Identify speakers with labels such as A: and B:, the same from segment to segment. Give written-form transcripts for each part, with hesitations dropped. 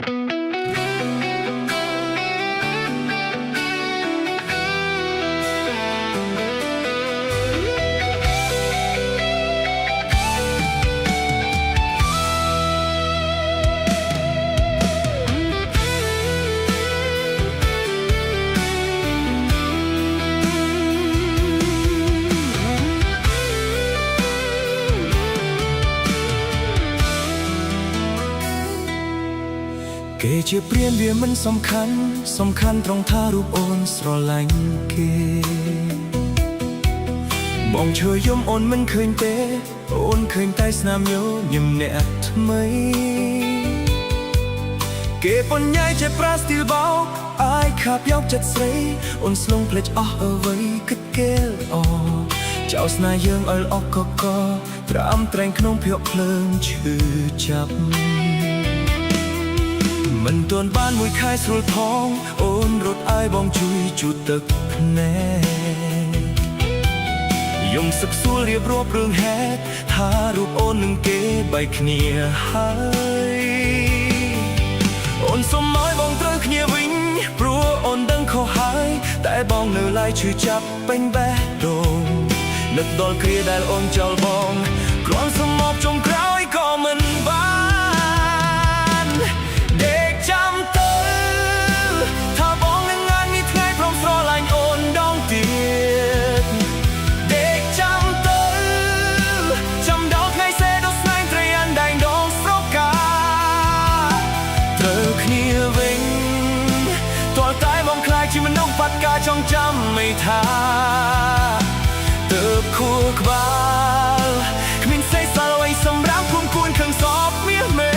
A: គេជាព្រានវាមិនសំខាន់ត្រង់ថារូបអូនស្រឡាញ់គេបងឈើយំអូនមិនឃើញទេអូនឃើញតែស្នាមញញឹមអ្នកថ្មីគេបញ្ញាយចេះប្រាស្ទីលបោអាយខាប់យកចិត្តស្រីអូនស្លងភ្លេចអស់អ្វីគិតគេលអចៅស្នេហ៍យើងអើលអកកត្រាំត្រែងក្នុងភក់ភ្លើងឈឺចាប់មិនទាន់បានមួយខែស្រួលផងអូនរត់អាយបងជួយជូតទឹកភ្នែកយំសឹកសួររៀបរាប់រឿងហេតុថារូបអូននឹងគេបែកគ្នាហើយអូនសុំឲ្យបងត្រូវគ្នាវិញព្រោះអូនដឹងខុសហើយតែបងនៅឡើយឈឺចាប់ពេញបេះដូងនឹកដល់គ្រាដែលអូនចោលបងគ្រាន់សុំមកចុងក្រោយក៏មិនបានដេកចាំទៅថាបងនឹងអាចមានថ្ងៃព្រមស្រឡាញ់អូនដងទៀតដេកចាំទៅចាំដល់ថ្ងៃសេដល់ស្នេហ៍ត្រីអានដែងដងស្រកាត្រូវគ្នាវិញទាល់តែបងខ្លាចជាមនុស្សបាត់ការចងចាំមិនថាទើបខួរក្បាលគ្មានសេះសល់អ្វីសម្រាប់គុំគួនខឹងសពមាសមេ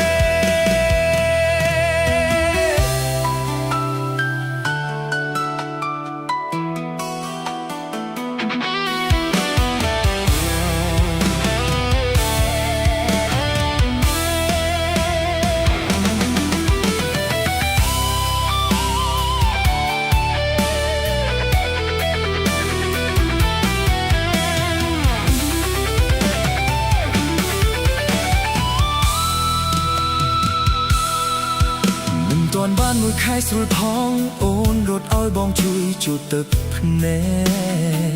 A: ទាន់បានមួយខែស្រួលផងអូនរត់ឲ្យបងជួយជូតទឹកភ្នែក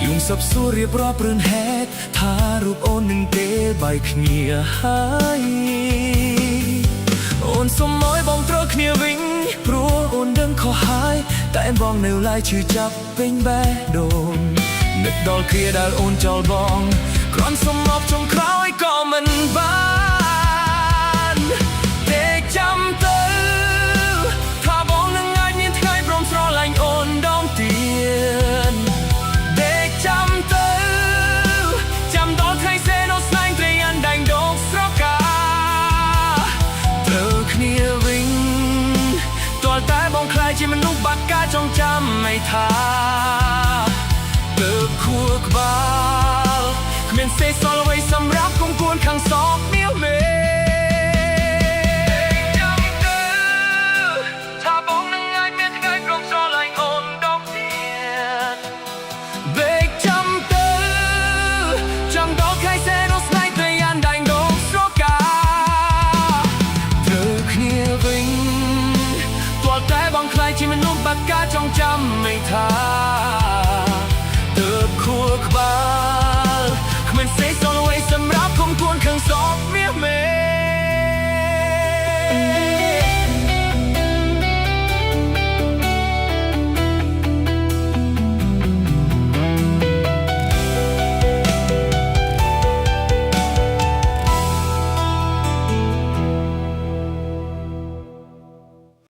A: យំសឹកសួររៀបរាប់រឿងហេតុថារូបអូននឹងគេបែកគ្នាហើយអូនសុំឲ្យបងត្រូវគ្នាវិញព្រោះអូនដឹងខុសហើយតែបងនៅឡើយឈឺចាប់ពេញបេះដូងនឹកដល់គ្រាដែលអូនចោលបងគ្រាន់សុំមកចុងក្រោយក៏មិនបានចាំទៅថាបងនឹងអាចមានថ្ងៃព្រមស្រឡាញ់អូនដងទៀតដេកចាំទៅចាំដល់ថ្ងៃសេដល់ស្នេហ៍ត្រីអានដែងដងស្រកាត្រូវគ្នាវិញទាល់តែបងខ្លាចជាមនុស្សបាត់ការចងចាំមិនថាទើបខួរក្បាលគ្មានសេះសល់អ្វីសម្រាប់គុំគួនខាងសពមាសមេជាមនុស្សបាត់ការចងចាំមិនថា